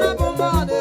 Abumane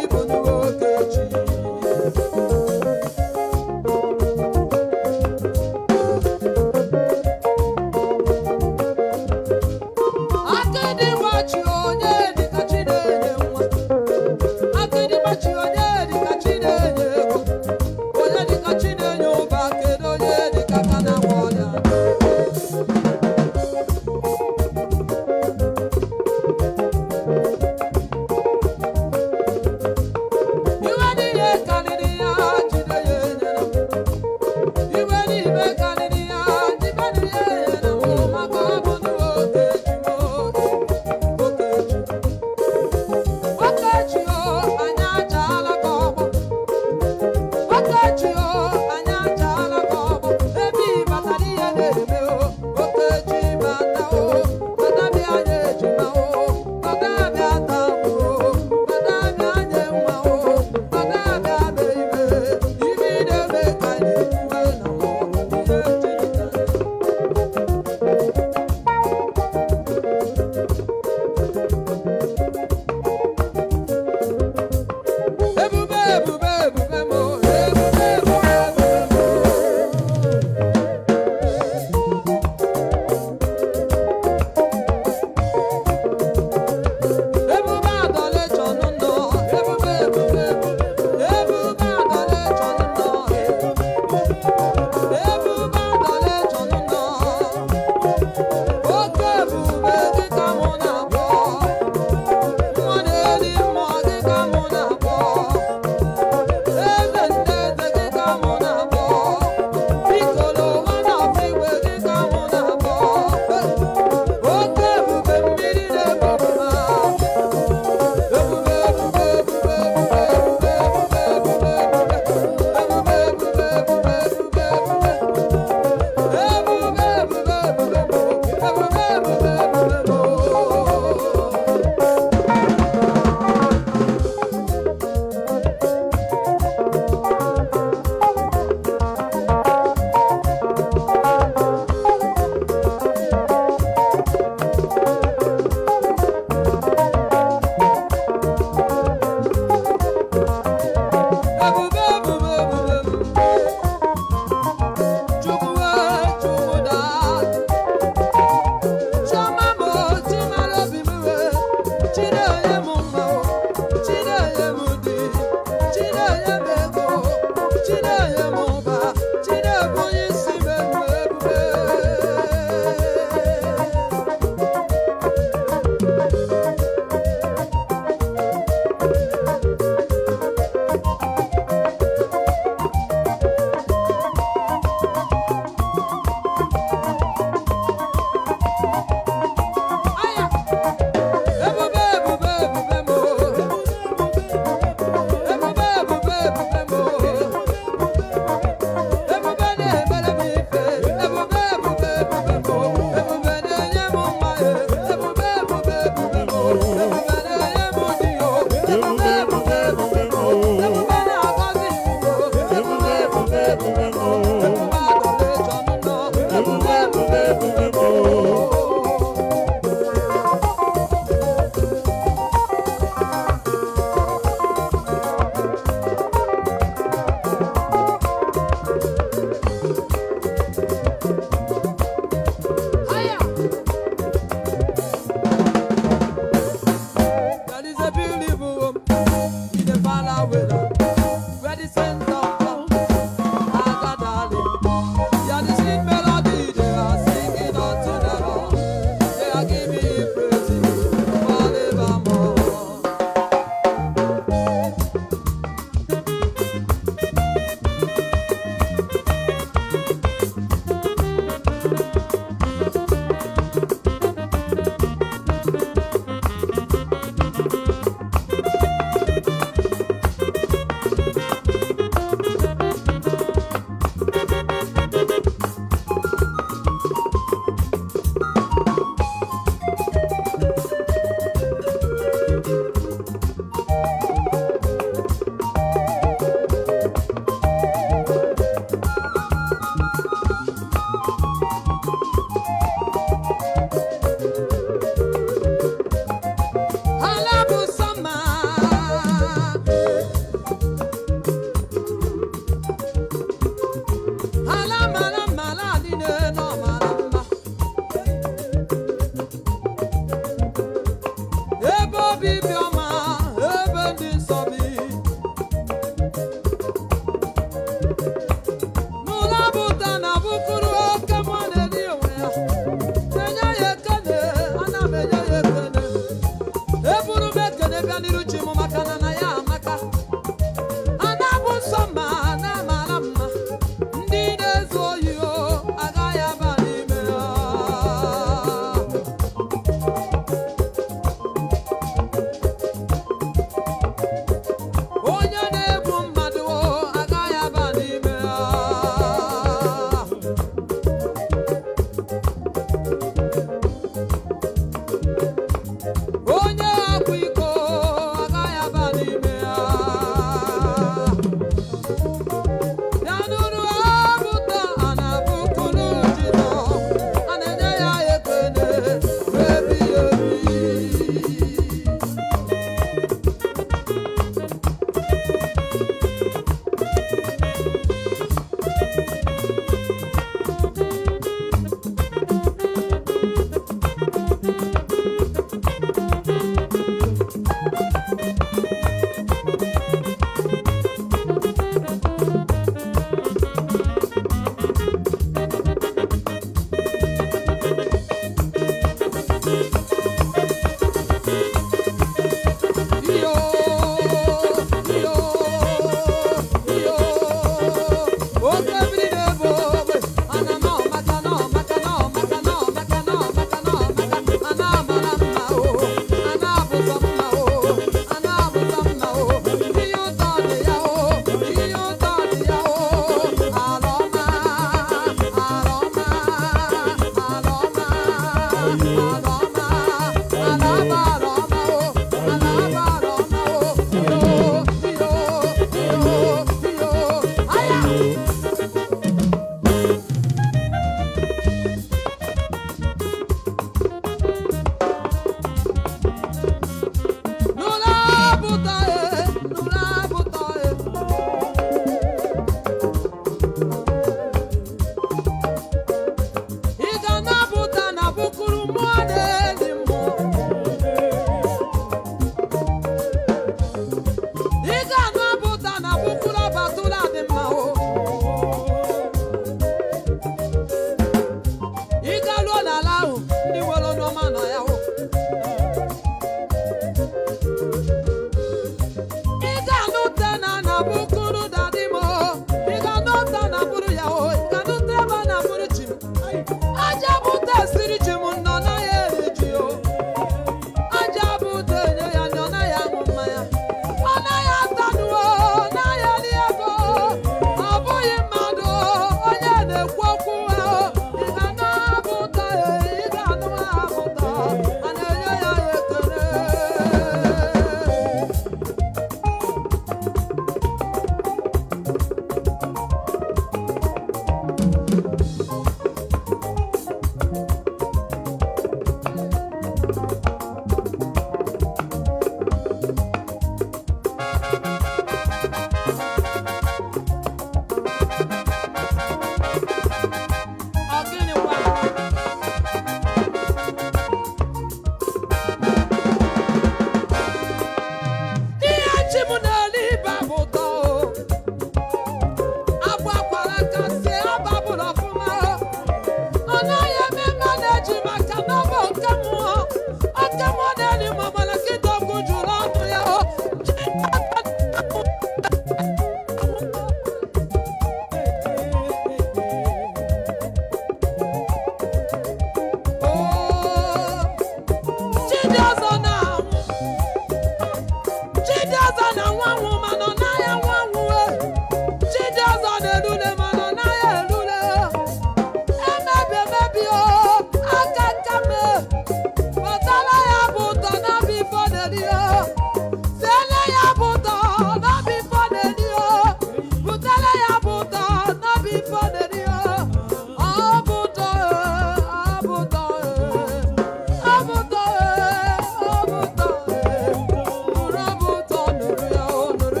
Unu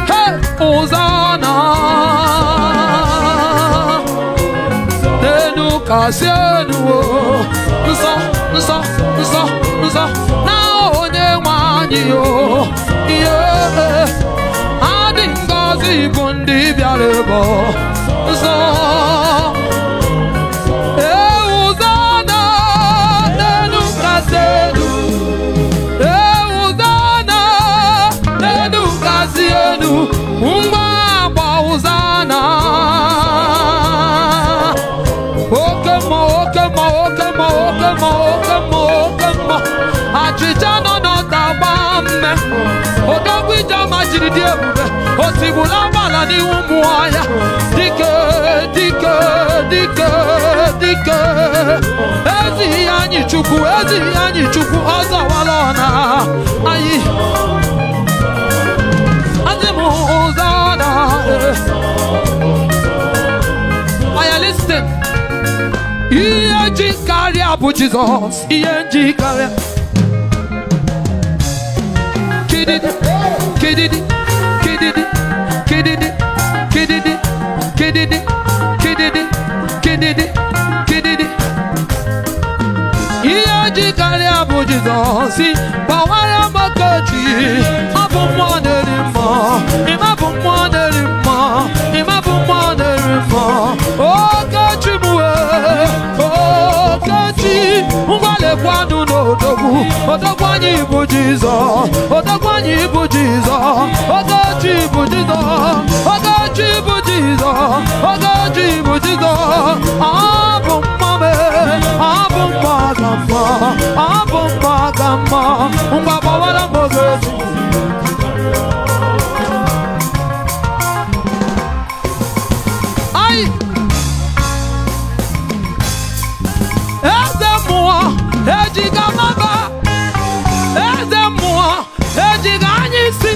Hey, Hosanna, Nenu Kasienu, Nso, na onye nwanyị yo, yeah, adị ngozi bụ ndị bịara ebe nso. Hosanna, Nenu Kasienu, Hosanna, Nenu Kasienu, ngwa agba Hosanna. Achịcha nọ n'ọtagbame odogwu ijama jiri dị ebube otigbula agbala n'ihu mmụọ ya dike ezighi anyị Chukwu ọzọwala ọna anyị adị m ụzọ na anya listen. Ihe ji karịa bụ Jizọs, ihe ji karịa. Kididi. Ihe ji karịa bụ Jizọs, gbawara mgbakọchi, ọ bụ mmụọ na-eri mmụọ, ịma bụ mmụọ na-eri mmụọ, ịma bụ mmụọ na-eri mmụọ. Okechi m Okechi, ngwalekwanụ n'odogwu, odogwu anyị bụ Jizọs, odogwu anyị bụ Jizọs, Okechi bụ Jizọs, Okechi bụ Jizọs, Okechi bụ Jizọs. Abụ mmame, abụ mmagamma, abụ mmagamma, ngwa gbawara m Okechi. Ejiga maba, eze mmụọ, ejiga anyị isi.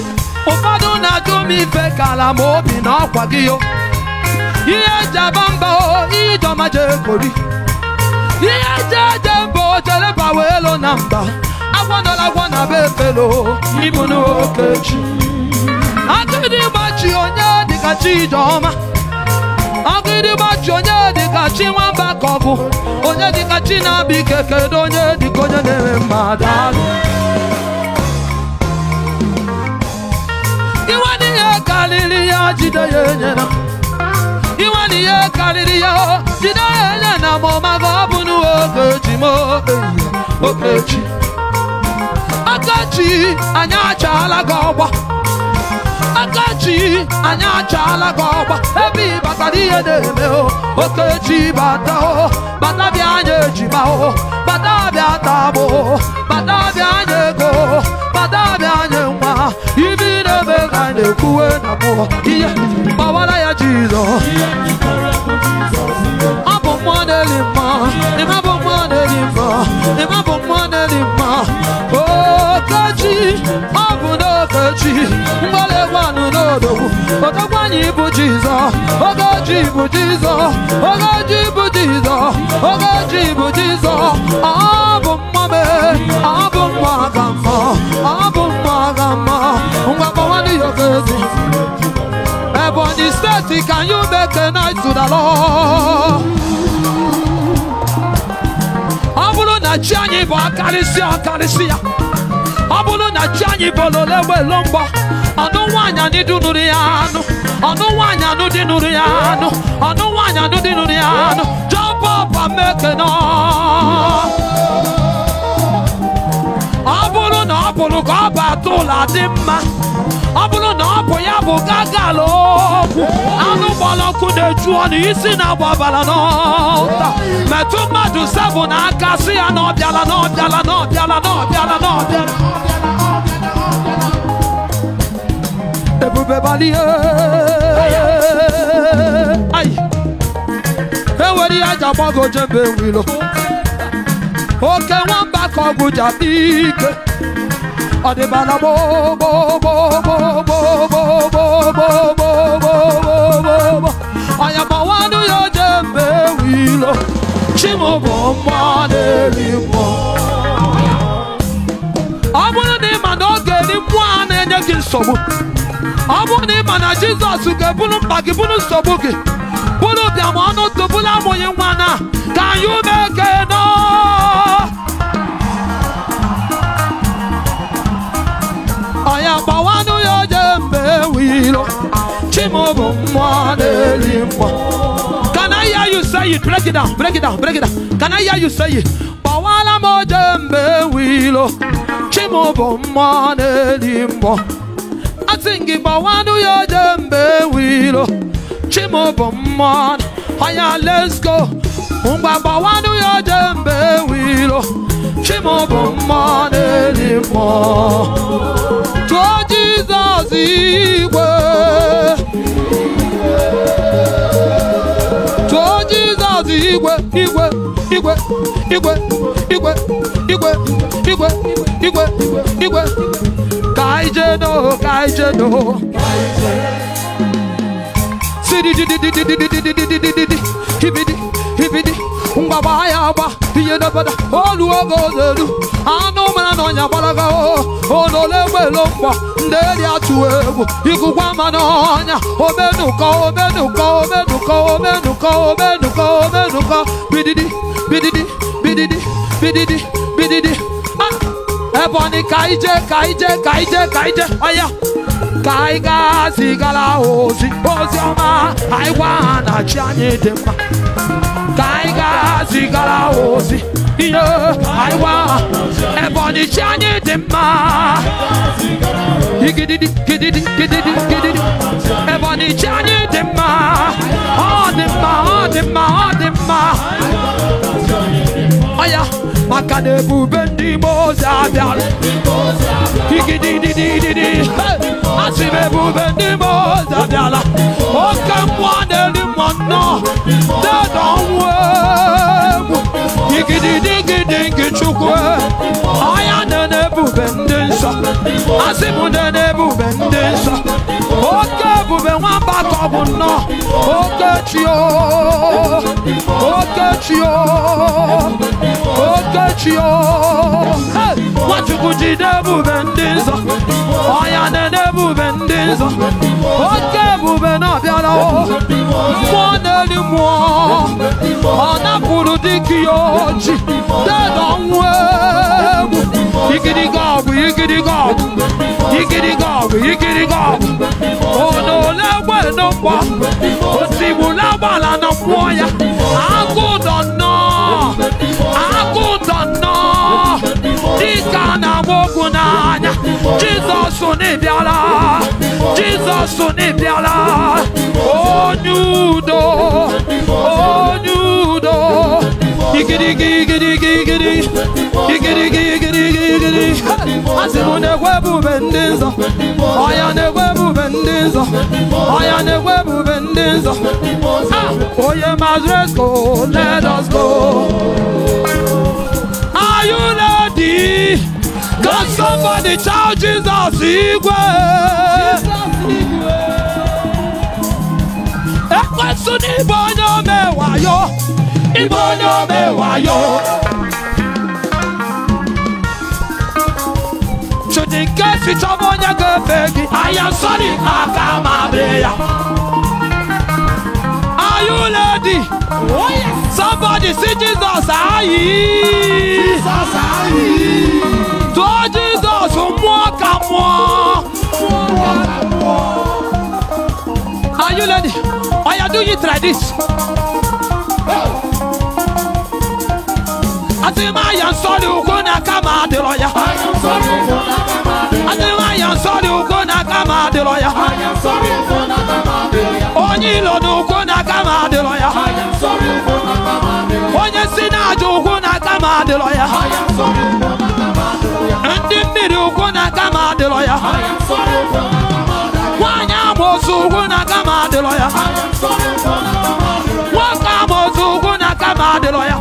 Ụfọdụ na-ajụ m ife kala m obi n'ọkwa gị yo. Ihe jaba mba o, ijọma jekori. Ihe jeje mba o, jeleba welo na mba. Agwọ na be efelo, ibu n'Okechi. Agịdị gbachi onye dịka Chijọma. Agịdị gbachi onye dịka Chi nwamba ka ọ bụ. Onye dịka Chi na-abịa ike, kedu onye dịka onye na-eme mmadụ alụ. Iwe n'ihe karịrị ya, jide ya enyela. Iwe n'ihe karịrị ya, jide ya enyela. Ma ọ maga ọ bụ n'Okechi m Okechi. Okechi, anyị achaala gị ọgba. Okechi, anyị achaala gị ọgba. Ebe ị batara ihe na-eme o. Okechi bata o, bata bịa anyị ejima o, bata bịa tabo, bata bịa anyị ego, bata bịa anyị nwa. Ibi na-eme ka anyị na-ekwuwe na mmụọ ihe gbawara ya Jizọs. Ọ bụ mmụọ na-eri mmụọ, ịma bụ mmụọ na-eri mmụọ, ịma bụ mmụọ na-eri mmụọ. Okechi, ọ bụ n'Okechi, mgbalịgwanụ n'odogwu, odogwu anyị bụ Jizọs, Okechi bụ Jizọs, Okechi bụ Jizọs, Okechi bụ Jizọs. Ọ bụ mmame, ọ bụ mmagamma, ọ bụ mmagamma, ngwa gbawanụ ya Okechi. Ebonyi State, can you make a noise to the Lord? Ọ bụrụ na chi anyị bụ akarịsịa, ọ bụrụ na chi anyị bụ ololewelo mgbọ, ọnụ nwaanyị anyị dị nụrụ ya anụ, ọnụ nwaanyị anụ dị nụrụ ya anụ, ọnụ nwaanyị anụ dị nụrụ ya anụ. Jump up and make a noise. Ọ bụrụ na ọ bụrụ ka ọ bụ atụla dị mma, ọ bụrụ na ọ bụ ya bụ gagala okwu, anụ gbara ọkụ na-eju ọnụ, isi na-agbabara n'ọta. Metụ mmadụ sebụ na aka sị ya na ọ bịala, na ọ bịala, na ọ bịala, na ọ bịala, na ọ bịala. Ebube balie, ai, ewere ya ji agbago jembe wilo. Oke nwamba ka ọgwụ ji akpa ike. Ọ dịbala bo bo bo bo bo bo bo bo bo bo bo bo. Anya gbawanụ ya jembe wilo. Chimobo Manelimo. I want to man not get him one and against some. I want him and Jesus to get Bunum Pagibunus Sobuki. Pull up your man to Bulamo Yamana. Can you make it? No? I am Bawano Yajembe Wilo. Chimobo Manelimo. Can I hear you say it? Break it down, break it down, break it down. Can I hear you say it? Bawala Mojembe Wilo. Chimobo Manelimo. I think if I want to your Jembe Wilo. Chimobo Man. Aya, let's go. Umba want to your Jembe Wilo. Chimobo Manelimo. To Jesus Igwe. To Jesus Igwe. Igwe. Igwe. Igwe. Igwe. Igwe. Igwe. Igwe. Igwe. Kaijeno, Kaijeno. Sidi di di di di di di di di di di di di. Hibidi, hibidi. Ungabaya ba. Yeda bada. Oluogo zelu. Ano mana nonya balaga o. Ono lewe lomba. Ndeli atuebu. Ikugwa manonya. Omenuka, omenuka, omenuka, omenuka, omenuka, omenuka. Bididi, bididi, bididi, bididi, bididi. Ebony kaije, kaije, kaije, kaije. Aya. Kaiga sigala ozi, ozioma. I wanna chanye demma. Kaiga sigala ozi. Yeah, I want. Ebony chanye demma. Gididi, gididi, gididi, gididi. Ebony chanye demma. Oh demma, oh demma, oh demma. Aya. Makane bubendi moza bial. Higidi di di di di. Asibe bubendi moza biala. Oka mwane ni mono. Dedonwe. Higidi di gidi gichukwe. Aya nene bubendi sa. Asibu nene bubendi sa. Oka bube wamba kobuno. Oka chio. Oka chio. What you could do, Debu Bendinza? I am the Debu Bendinza. Okay, Bubena Bialo. One anymore. On a Puru Dikiochi. They don't wear. Yiggity gob, yiggity gob. Yiggity gob, yiggity gob. Oh no, let no one. But see, will I bala no boy? I go don't know. I go don't know. Dikana Mogunanya. Jesus Unibiala. Jesus Unibiala. Oh, nudo. Oh, nudo. Yiggity, giggity, giggity. Yiggity, giggity, giggity. I said, on the web of Bendiza. I am the web of Bendiza. I am the web of Bendiza. Oh, yeah, let's go. Let us go. Are you ready? Can somebody shout Jesus Igwe? Ekwesuni Ibonyo mewayo. Ibonyo mewayo. Should in case it's a monya go begi. I am sorry, Akamabeya. Are you ready? Oh yes. Somebody see Jesus aye. Jesus aye. To Jesus umwaka mwa. Are you ready? Or you do it like this? I say my young son who gonna come out the lawyer. I say my young son who gonna come out the lawyer. Only Lord who gonna come out the lawyer. Only sinner who gonna come out the lawyer. And the middle gonna come out the lawyer. One amos who gonna come out the lawyer. One amos who gonna come out the lawyer.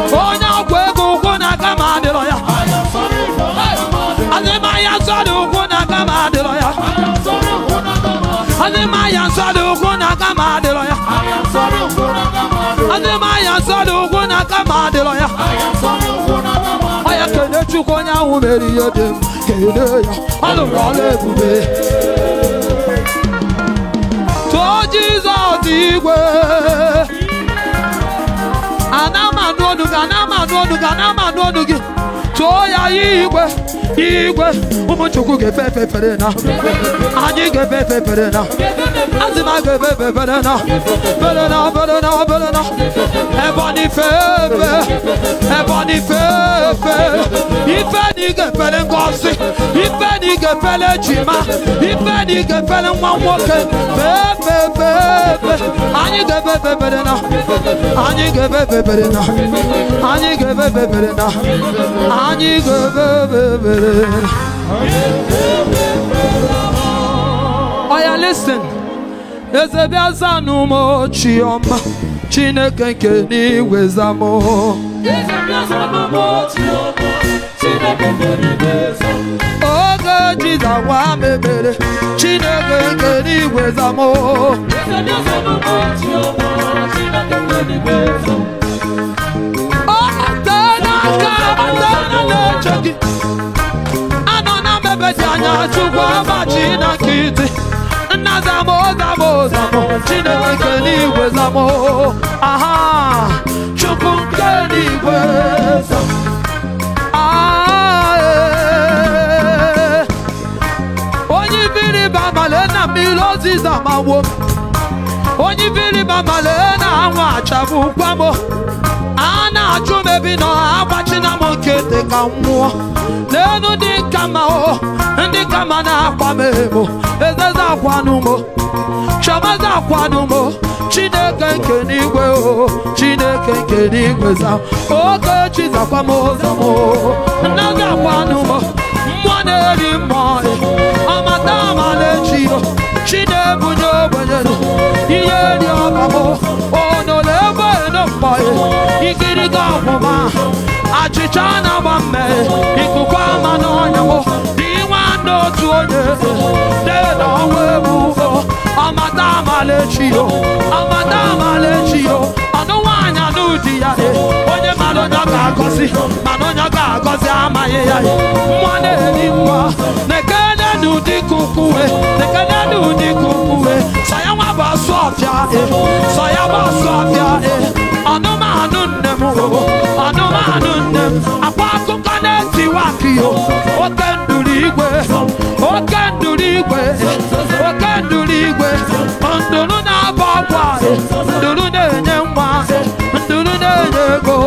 Oh, now we're gonna come out the lawyer. And the Mayan son who gonna come out the lawyer. And the Mayan son who gonna come out the lawyer. And the onwe m adịrọ ya onye kene Chukwu onye ahụ mere ihe dị m kene ya ọ lụrụ ọrụ ebube too Jizọs igwe ana m anụ ọnụ gị ana m anụ ọnụ gị ana m anụ ọnụ gị too ya igwe igwe ụmụ Chukwu ga-efe efe fere na anyị ga-efe efe fere na asị m a ga-efe efe fere na fere na fere na fere na Ebonyi fefe Ebonyi fefe ife na ị ga-efere ngozi ife na ị ga-efere ejima ife na ị ga-efere nwa nwoke fefe fefe anyị ga-efe efe fere na anyị ga-efe efe fere na anyị ga-efe efe fere na anyị ga-efe efe fere. Oh yeah, listen. Ezebia zanumo chioma Chineke nke n'igwe zamo. Ezebia zanumo chioma Chineke nke n'igwe zamo. Oge Jiza wa mebere Chineke nke n'igwe zamo. Ezebia zanumo chioma Chineke nke n'igwe zamo. Oh, atana lecheki anona mebedi anya Chukwu abachi na nkịtị nna zamo zamo zamo Chineke nke n'igwe zamo aha Chukwu nke n'igwe zamo onye biri bamale na mmiri oziza mawo onye biri bamale na anwa achabu kwamo ana chumebi no abachi na mokete ka nwụọ n'enu dị kama o ndị kama na akwa memo ezeza akwanumo chamaza akwanumo Chineke nke n'igwe o Chineke nke n'igwe za oke chizakwamo zamo nnazi akwanumo mmụọ na-eri mmụọ amata amalechi o Chinebunye ogbenye ihe dị ọbamo onole egbe n'ụkpọ ikiriga ọkwụma achịcha na-agba mme ikuku ama n'ọnyamụ dị nwanne otu onye dee na ọnwa ebubo amata amalechio amata amalechio ọnụ nwaanyị anụ di ya onye mara onye ga-agọzi mana onye ga-agọzi amaghị ya nwa na-eri nwa nekene n'ụdị kukuwe nekene n'ụdị kukuwe sọ ya nwa bụ asụ ọfịa sọ ya bụ asụ ọfịa anụmanụ nne m anụmanụ nne m akwa akụkọ na-etiwa akiyo oke nduru igwe oke nduru igwe oke nduru igwe nduru na-aba ọgwa nduru na-enye nwa nduru na-enye ego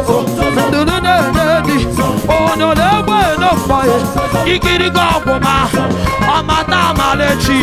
nduru na-enye di onole egbe n'ụkpọ ikiriga ọgwụma ọmata amalechi